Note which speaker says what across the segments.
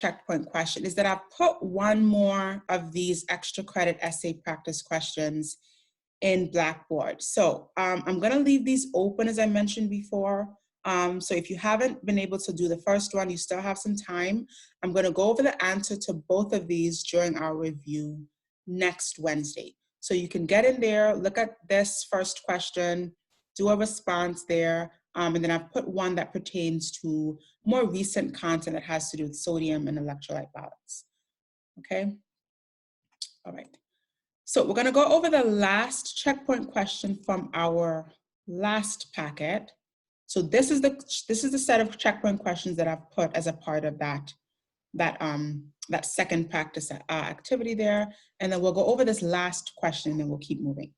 Speaker 1: checkpoint question is that I've put one more of these extra credit essay practice questions in Blackboard. So I'm gonna leave these open as I mentioned before. So if you haven't been able to do the first one, you still have some time. I'm gonna go over the answer to both of these during our review next Wednesday. So you can get in there, look at this first question, do a response there, and then I've put one that pertains to more recent content that has to do with sodium and electrolyte balance, okay? All right, so we're gonna go over the last checkpoint question from our last packet. So this is the set of checkpoint questions that I've put as a part of that second practice activity there. And then we'll go over this last question and then we'll keep moving.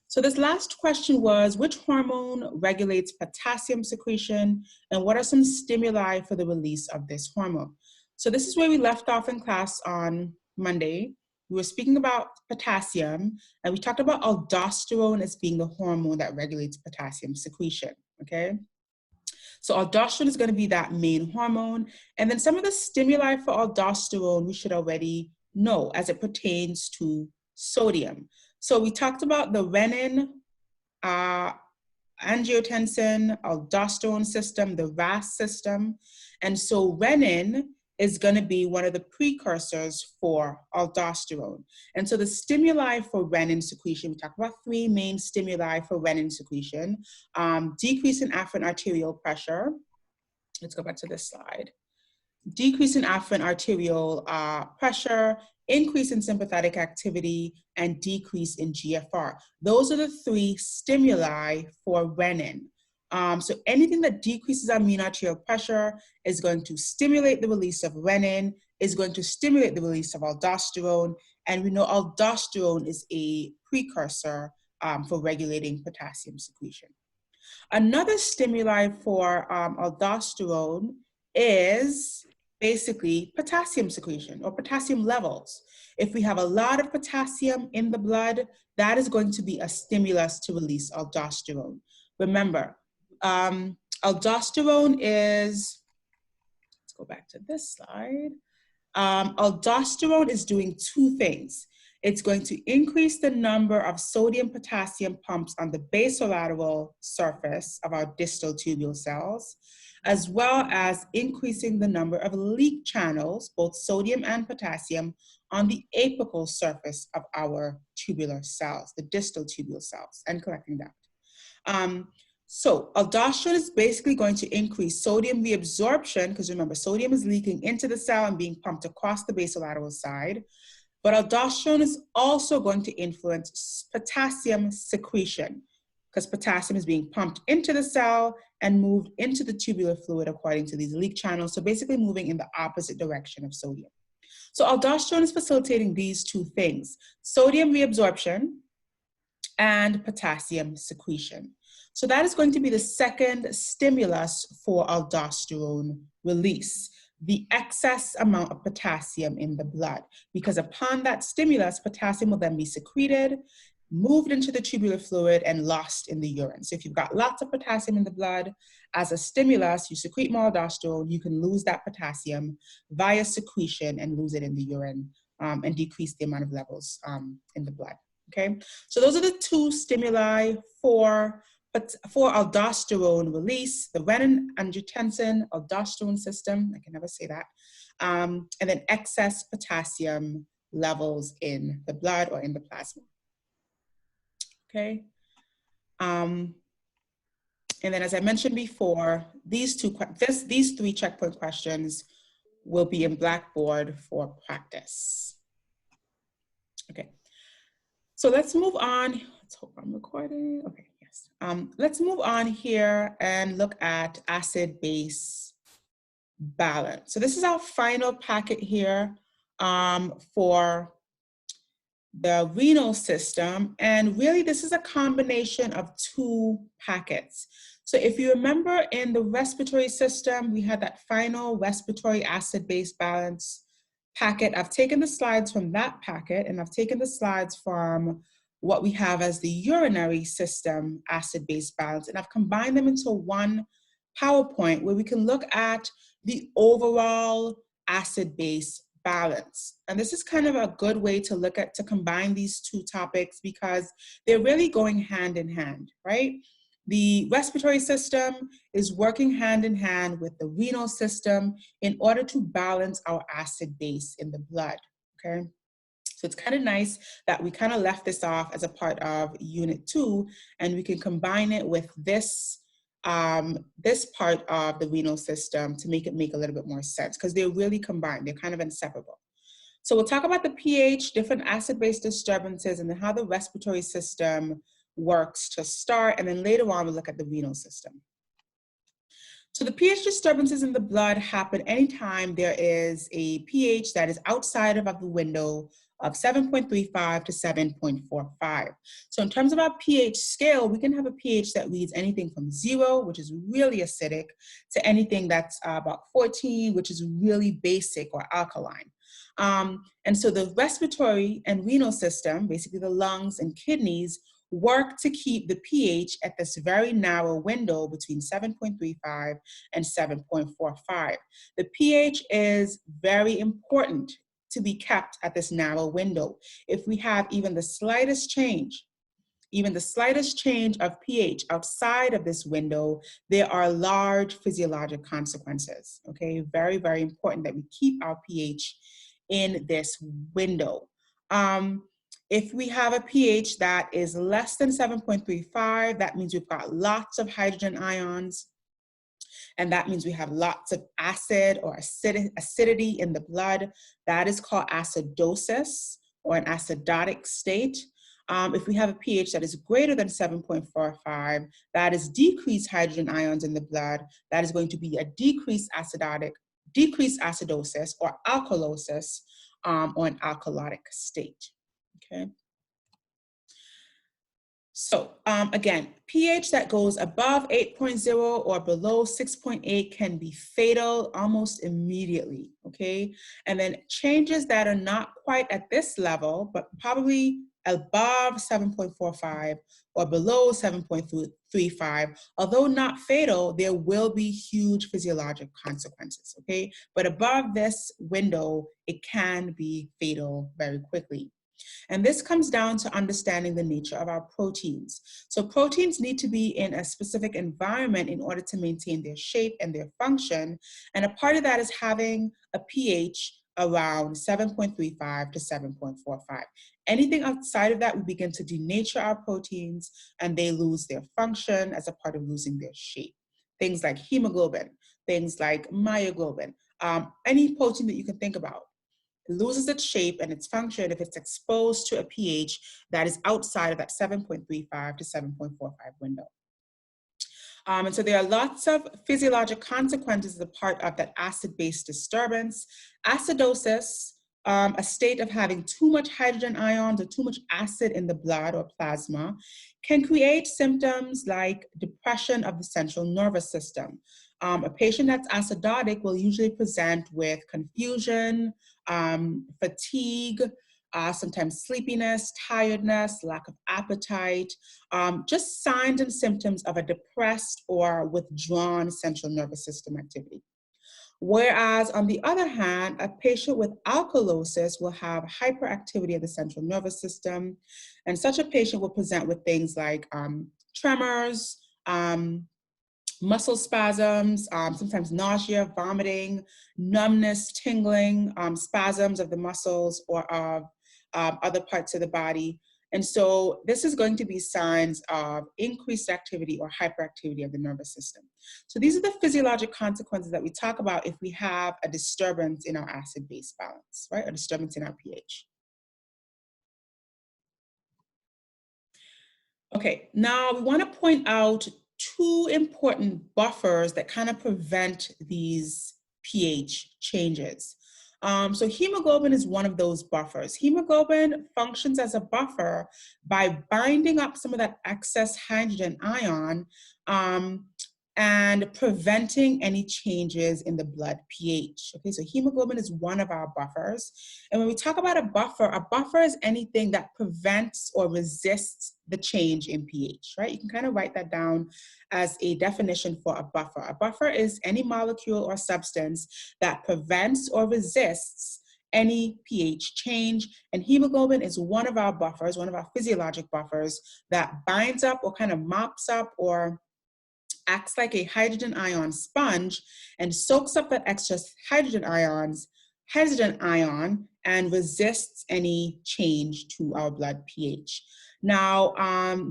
Speaker 1: So this last question was, which hormone regulates potassium secretion and what are some stimuli for the release of this hormone? So this is where we left off in class on Monday. We were speaking about potassium and we talked about aldosterone as being the hormone that regulates potassium secretion, okay? So aldosterone is going to be that main hormone. And then some of the stimuli for aldosterone we should already know as it pertains to sodium. So we talked about the renin, angiotensin, aldosterone system, the RAS system. And so renin is going to be one of the precursors for aldosterone. And so the stimuli for renin secretion, we talked about three main stimuli for renin secretion: decrease in afferent arterial pressure. Let's go back to this slide. Decrease in afferent arterial pressure, increase in sympathetic activity, and decrease in GFR. Those are the three stimuli for renin. So anything that decreases our mean arterial pressure is going to stimulate the release of renin, is going to stimulate the release of aldosterone, and we know aldosterone is a precursor for regulating potassium secretion. Another stimuli for aldosterone is basically potassium secretion or potassium levels. If we have a lot of potassium in the blood, that is going to be a stimulus to release aldosterone. Remember, aldosterone is, let's go back to this slide. Aldosterone is doing two things. It's going to increase the number of sodium-potassium pumps on the basolateral surface of our distal tubule cells, as well as increasing the number of leak channels, both sodium and potassium, on the apical surface of our tubular cells, the distal tubule cells, and collecting that. So aldosterone is basically going to increase sodium reabsorption, because remember, sodium is leaking into the cell and being pumped across the basolateral side. But aldosterone is also going to influence potassium secretion, because potassium is being pumped into the cell and moved into the tubular fluid according to these leak channels. So basically moving in the opposite direction of sodium. So aldosterone is facilitating these two things: sodium reabsorption and potassium secretion. So that is going to be the second stimulus for aldosterone release, the excess amount of potassium in the blood, because upon that stimulus, potassium will then be secreted, moved into the tubular fluid, and lost in the urine. So if you've got lots of potassium in the blood, as a stimulus, you secrete more aldosterone, you can lose that potassium via secretion and lose it in the urine and decrease the amount of levels in the blood, okay? So those are the two stimuli for aldosterone release: the renin-angiotensin aldosterone system, I can never say that, and then excess potassium levels in the blood or in the plasma. Okay. And then, as I mentioned before, these three checkpoint questions will be in Blackboard for practice. Okay. So let's move on. Let's hope I'm recording. Okay. Let's move on here and look at acid-base balance. So this is our final packet here for the renal system. And really, this is a combination of two packets. So if you remember in the respiratory system, we had that final respiratory acid-base balance packet. I've taken the slides from that packet, and I've taken the slides from what we have as the urinary system acid-base balance, and I've combined them into one PowerPoint where we can look at the overall acid-base balance. And this is kind of a good way to look at, to combine these two topics because they're really going hand in hand, right? The respiratory system is working hand in hand with the renal system in order to balance our acid base in the blood, okay? So it's kind of nice that we kind of left this off as a part of Unit 2, and we can combine it with this, this part of the renal system to make it make a little bit more sense, because they're really combined. They're kind of inseparable. So we'll talk about the pH, different acid-base disturbances, and then how the respiratory system works to start, and then later on we'll look at the renal system. So the pH disturbances in the blood happen anytime there is a pH that is outside of the window of 7.35 to 7.45. So in terms of our pH scale, we can have a pH that reads anything from 0, which is really acidic, to anything that's about 14, which is really basic or alkaline. And so the respiratory and renal system, basically the lungs and kidneys, work to keep the pH at this very narrow window between 7.35 and 7.45. The pH is very important to be kept at this narrow window. If we have even the slightest change of pH outside of this window, there are large physiologic consequences, okay? Very, very important that we keep our pH in this window. If we have a pH that is less than 7.35, that means we've got lots of hydrogen ions, and that means we have lots of acid or acidity in the blood. That is called acidosis, or an acidotic state. If we have a pH that is greater than 7.45, that is decreased hydrogen ions in the blood. That is going to be a decreased acidosis or alkalosis, or an alkalotic state. Okay. So again, pH that goes above 8.0 or below 6.8 can be fatal almost immediately, okay? And then changes that are not quite at this level, but probably above 7.45 or below 7.35, although not fatal, there will be huge physiologic consequences, okay? But above this window, it can be fatal very quickly. And this comes down to understanding the nature of our proteins. So proteins need to be in a specific environment in order to maintain their shape and their function. And a part of that is having a pH around 7.35 to 7.45. Anything outside of that, we begin to denature our proteins and they lose their function as a part of losing their shape. Things like hemoglobin, things like myoglobin, any protein that you can think about. It loses its shape and its function if it's exposed to a pH that is outside of that 7.35 to 7.45 window. And so there are lots of physiologic consequences as a part of that acid-base disturbance. Acidosis, a state of having too much hydrogen ions or too much acid in the blood or plasma, can create symptoms like depression of the central nervous system. A patient that's acidotic will usually present with confusion, fatigue, sometimes sleepiness, tiredness, lack of appetite, just signs and symptoms of a depressed or withdrawn central nervous system activity. Whereas on the other hand, a patient with alkalosis will have hyperactivity of the central nervous system, and such a patient will present with things like tremors, muscle spasms, sometimes nausea, vomiting, numbness, tingling, spasms of the muscles or of other parts of the body. And so this is going to be signs of increased activity or hyperactivity of the nervous system. So these are the physiologic consequences that we talk about if we have a disturbance in our acid-base balance, right? A disturbance in our pH. Okay, now we want to point out two important buffers that kind of prevent these pH changes. So hemoglobin is one of those buffers. Hemoglobin functions as a buffer by binding up some of that excess hydrogen ion and preventing any changes in the blood pH. Okay, so hemoglobin is one of our buffers. And when we talk about a buffer is anything that prevents or resists the change in pH, right? You can kind of write that down as a definition for a buffer. A buffer is any molecule or substance that prevents or resists any pH change, and hemoglobin is one of our buffers, one of our physiologic buffers that binds up or kind of mops up or acts like a hydrogen ion sponge and soaks up that excess hydrogen ion and resists any change to our blood pH. Now,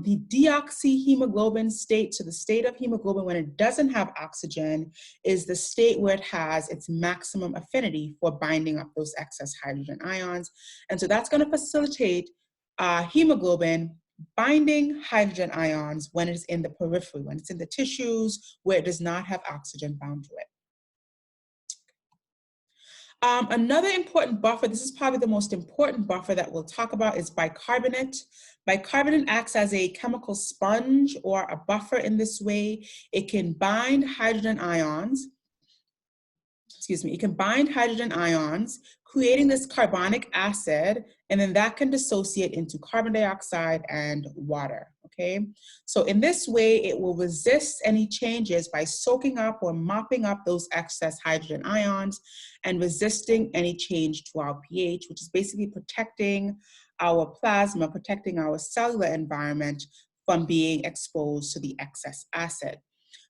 Speaker 1: the deoxyhemoglobin state, so the state of hemoglobin when it doesn't have oxygen, is the state where it has its maximum affinity for binding up those excess hydrogen ions. And so that's going to facilitate hemoglobin binding hydrogen ions when it's in the periphery, when it's in the tissues where it does not have oxygen bound to it. Another important buffer, this is probably the most important buffer that we'll talk about, is bicarbonate. Bicarbonate acts as a chemical sponge or a buffer in this way. It can bind hydrogen ions, it can bind hydrogen ions, creating this carbonic acid, and then that can dissociate into carbon dioxide and water, okay? So in this way, it will resist any changes by soaking up or mopping up those excess hydrogen ions and resisting any change to our pH, which is basically protecting our plasma, protecting our cellular environment from being exposed to the excess acid.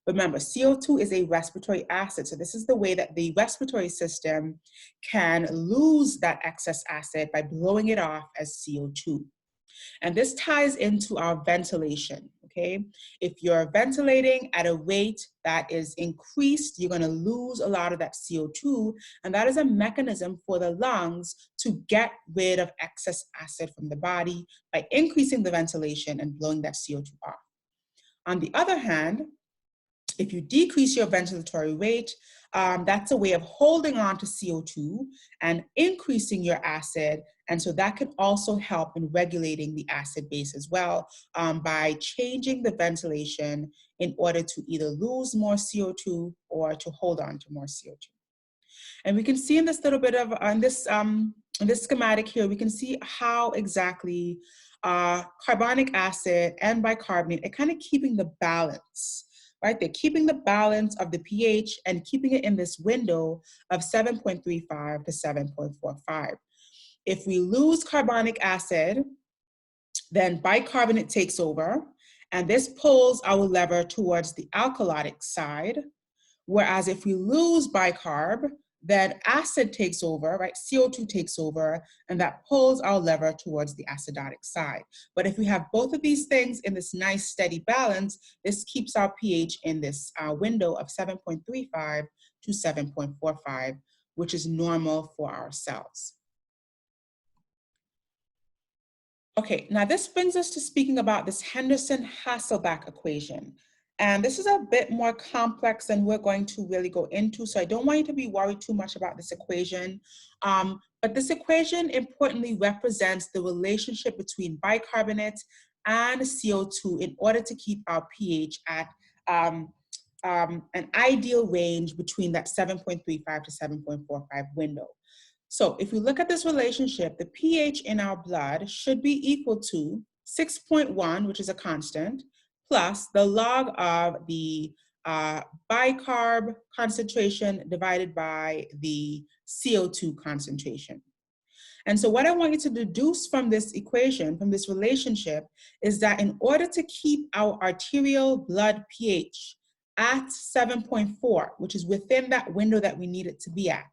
Speaker 1: Remember, CO2 is a respiratory acid. So this is the way that the respiratory system can lose that excess acid by blowing it off as CO2. And this ties into our ventilation, okay? If you're ventilating at a rate that is increased, you're gonna lose a lot of that CO2, and that is a mechanism for the lungs to get rid of excess acid from the body by increasing the ventilation and blowing that CO2 off. On the other hand, if you decrease your ventilatory rate, that's a way of holding on to CO2 and increasing your acid. And so that can also help in regulating the acid base as well by changing the ventilation in order to either lose more CO2 or to hold on to more CO2. And we can see in this little bit of, in this schematic here, we can see how exactly carbonic acid and bicarbonate are kind of keeping the balance. Right, they're keeping the balance of the pH and keeping it in this window of 7.35 to 7.45. If we lose carbonic acid, then bicarbonate takes over, and this pulls our lever towards the alkalotic side. Whereas if we lose bicarb, then acid takes over, right? CO2 takes over, and that pulls our lever towards the acidotic side. But if we have both of these things in this nice steady balance, this keeps our pH in this window of 7.35 to 7.45, which is normal for our cells. Okay, now this brings us to speaking about this Henderson-Hasselbalch equation. And this is a bit more complex than we're going to really go into, so I don't want you to be worried too much about this equation. But this equation importantly represents the relationship between bicarbonate and CO2 in order to keep our pH at an ideal range between that 7.35 to 7.45 window. So if we look at this relationship, the pH in our blood should be equal to 6.1, which is a constant, plus the log of the bicarb concentration divided by the CO2 concentration. And so what I want you to deduce from this equation, from this relationship, is that in order to keep our arterial blood pH at 7.4, which is within that window that we need it to be at,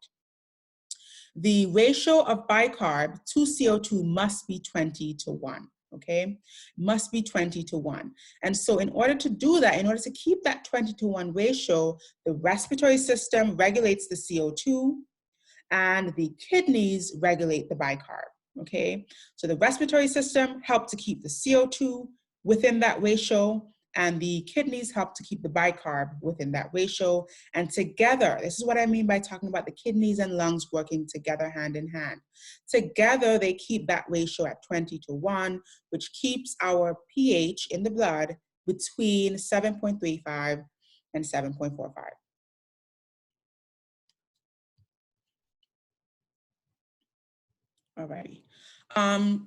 Speaker 1: the ratio of bicarb to CO2 must be 20 to 1. Okay, must be 20 to 1. And so in order to do that, in order to keep that 20 to 1 ratio, the respiratory system regulates the CO2 and the kidneys regulate the bicarb, okay? So the respiratory system helps to keep the CO2 within that ratio, and the kidneys help to keep the bicarb within that ratio. And together, this is what I mean by talking about the kidneys and lungs working together hand in hand. Together, they keep that ratio at 20 to 1, which keeps our pH in the blood between 7.35 and 7.45. Alrighty.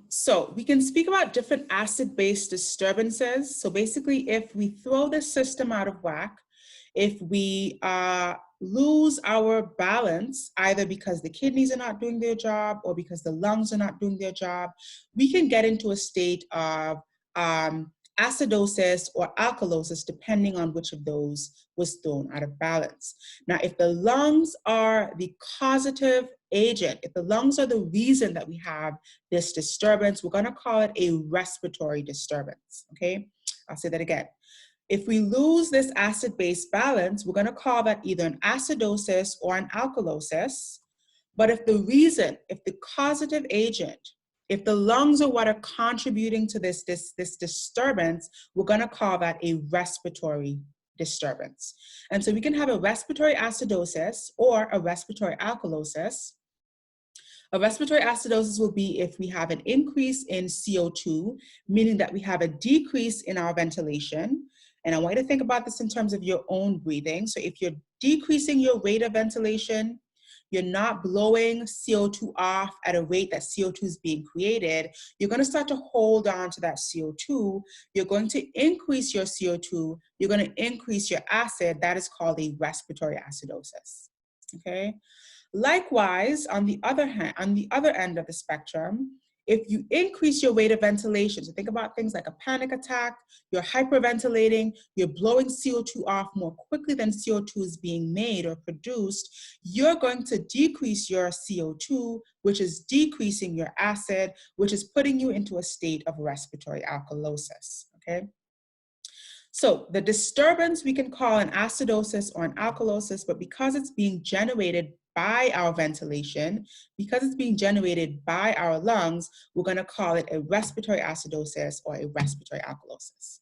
Speaker 1: So we can speak about different acid-base disturbances. So basically, if we throw the system out of whack, if we lose our balance, either because the kidneys are not doing their job or because the lungs are not doing their job, we can get into a state of acidosis or alkalosis, depending on which of those was thrown out of balance. Now, if the lungs are the causative agent, if the lungs are the reason that we have this disturbance, we're going to call it a respiratory disturbance, okay? I'll say that again. If we lose this acid-base balance, we're going to call that either an acidosis or an alkalosis. But if the reason, if the causative agent, if the lungs are what are contributing to this disturbance, we're going to call that a respiratory disturbance. And so we can have a respiratory acidosis or a respiratory alkalosis. A respiratory acidosis will be if we have an increase in CO2, meaning that we have a decrease in our ventilation. And I want you to think about this in terms of your own breathing. So if you're decreasing your rate of ventilation, you're not blowing CO2 off at a rate that CO2 is being created, you're going to start to hold on to that CO2. You're going to increase your CO2. You're going to increase your acid. That is called a respiratory acidosis. Okay. Likewise, on the other hand, on the other end of the spectrum, if you increase your rate of ventilation, so think about things like a panic attack, you're hyperventilating, you're blowing CO2 off more quickly than CO2 is being made or produced, you're going to decrease your CO2, which is decreasing your acid, which is putting you into a state of respiratory alkalosis, okay? So the disturbance we can call an acidosis or an alkalosis, but because it's being generated by our ventilation, because it's being generated by our lungs, we're going to call it a respiratory acidosis or a respiratory alkalosis.